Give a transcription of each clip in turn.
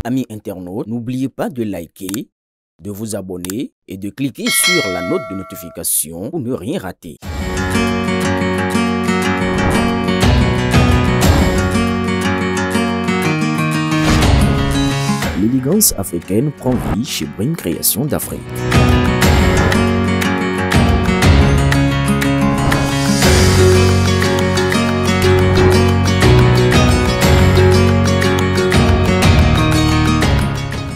Amis internautes, n'oubliez pas de liker, de vous abonner et de cliquer sur la note de notification pour ne rien rater. L'élégance africaine prend vie chez Brim Création d'Afrique.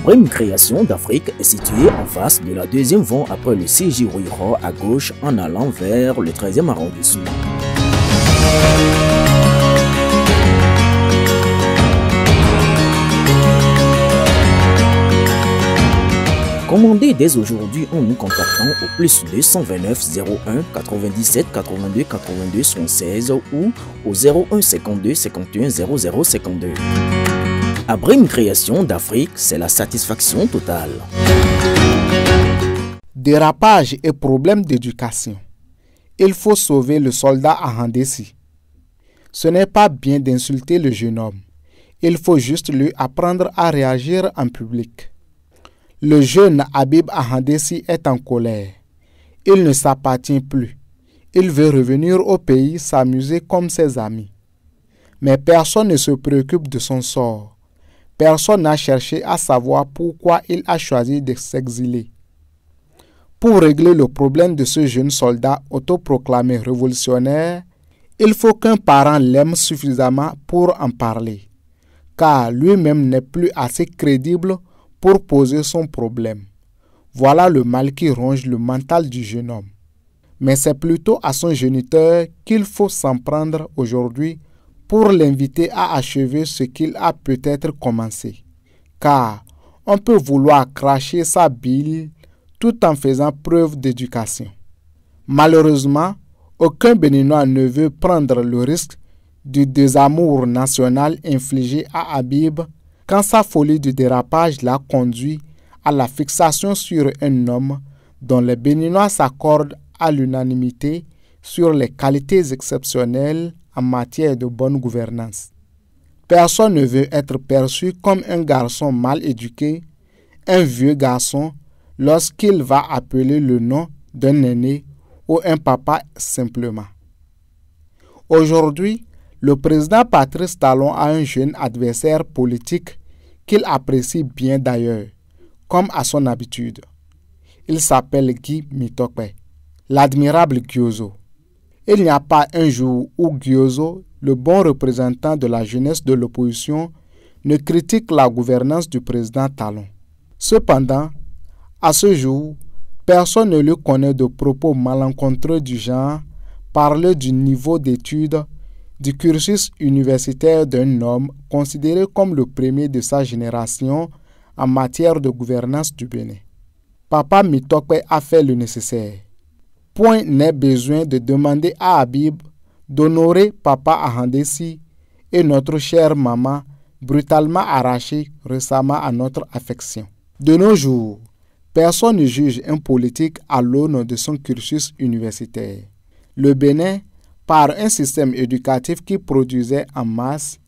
Brim Création d'Afrique est située en face de la deuxième voie après le CJ Rouillero à gauche en allant vers le 13e arrondissement. Commandez dès aujourd'hui en nous contactant au plus 229 01 97 82 82 76 ou au 01 52 51 00 52. À Brim Création d'Afrique, c'est la satisfaction totale. Dérapage et problème d'éducation. Il faut sauver le soldat Ahandessi. Ce n'est pas bien d'insulter le jeune homme. Il faut juste lui apprendre à réagir en public. Le jeune Habib Ahandessi est en colère. Il ne s'appartient plus. Il veut revenir au pays s'amuser comme ses amis. Mais personne ne se préoccupe de son sort. Personne n'a cherché à savoir pourquoi il a choisi de s'exiler. Pour régler le problème de ce jeune soldat autoproclamé révolutionnaire, il faut qu'un parent l'aime suffisamment pour en parler, car lui-même n'est plus assez crédible pour poser son problème. Voilà le mal qui ronge le mental du jeune homme. Mais c'est plutôt à son géniteur qu'il faut s'en prendre aujourd'hui pour l'inviter à achever ce qu'il a peut-être commencé. Car on peut vouloir cracher sa bile tout en faisant preuve d'éducation. Malheureusement, aucun Béninois ne veut prendre le risque du désamour national infligé à Habib quand sa folie du dérapage l'a conduit à la fixation sur un homme dont les Béninois s'accordent à l'unanimité sur les qualités exceptionnelles en matière de bonne gouvernance. Personne ne veut être perçu comme un garçon mal éduqué, un vieux garçon, lorsqu'il va appeler le nom d'un aîné ou un papa simplement. Aujourd'hui, le président Patrice Talon a un jeune adversaire politique qu'il apprécie bien d'ailleurs, comme à son habitude. Il s'appelle Guy Mitokpe, l'admirable Guiozo. Il n'y a pas un jour où Guiozo, le bon représentant de la jeunesse de l'opposition, ne critique la gouvernance du président Talon. Cependant, à ce jour, personne ne lui connaît de propos malencontreux du genre parler du niveau d'études, du cursus universitaire d'un homme considéré comme le premier de sa génération en matière de gouvernance du Bénin. Papa Mitokpe a fait le nécessaire. Point n'est besoin de demander à Habib d'honorer Papa Ahandessi et notre chère maman brutalement arrachée récemment à notre affection. De nos jours, personne ne juge un politique à l'aune de son cursus universitaire. Le Bénin, par un système éducatif qui produisait en masse,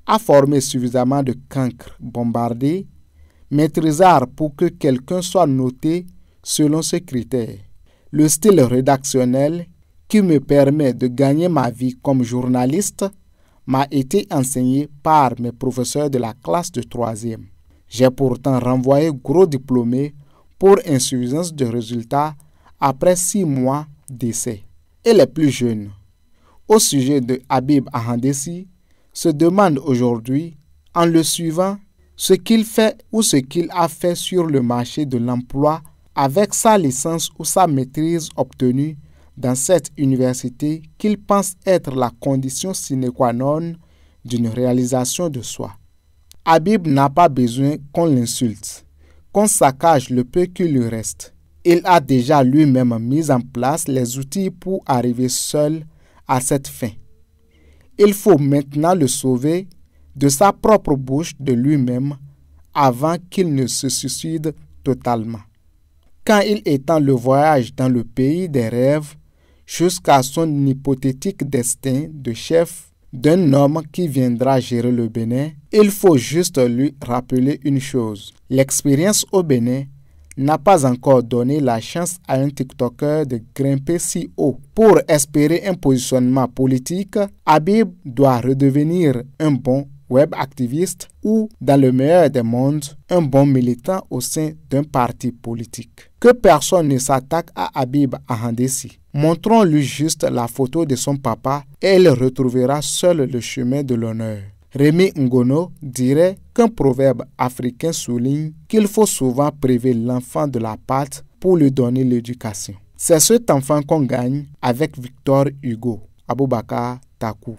a formé suffisamment de cancres bombardés, maîtrisards pour que quelqu'un soit noté selon ce critère. Le style rédactionnel qui me permet de gagner ma vie comme journaliste m'a été enseigné par mes professeurs de la classe de 3e. J'ai pourtant renvoyé gros diplômés pour insuffisance de résultats après 6 mois d'essai. Et les plus jeunes, au sujet de Habib Ahandessi, se demandent aujourd'hui, en le suivant, ce qu'il fait ou ce qu'il a fait sur le marché de l'emploi avec sa licence ou sa maîtrise obtenue dans cette université qu'il pense être la condition sine qua non d'une réalisation de soi. Habib n'a pas besoin qu'on l'insulte, qu'on saccage le peu qui lui reste. Il a déjà lui-même mis en place les outils pour arriver seul à cette fin. Il faut maintenant le sauver de sa propre bouche de lui-même avant qu'il ne se suicide totalement. Quand il étend le voyage dans le pays des rêves jusqu'à son hypothétique destin de chef d'un homme qui viendra gérer le Bénin, il faut juste lui rappeler une chose. L'expérience au Bénin n'a pas encore donné la chance à un TikToker de grimper si haut. Pour espérer un positionnement politique, Habib doit redevenir un bon web activiste ou, dans le meilleur des mondes, un bon militant au sein d'un parti politique. Que personne ne s'attaque à Habib Ahandessi. Montrons-lui juste la photo de son papa et il retrouvera seul le chemin de l'honneur. Rémi Ngono dirait qu'un proverbe africain souligne qu'il faut souvent priver l'enfant de la pâte pour lui donner l'éducation. C'est cet enfant qu'on gagne avec Victor Hugo. Aboubakar Takou.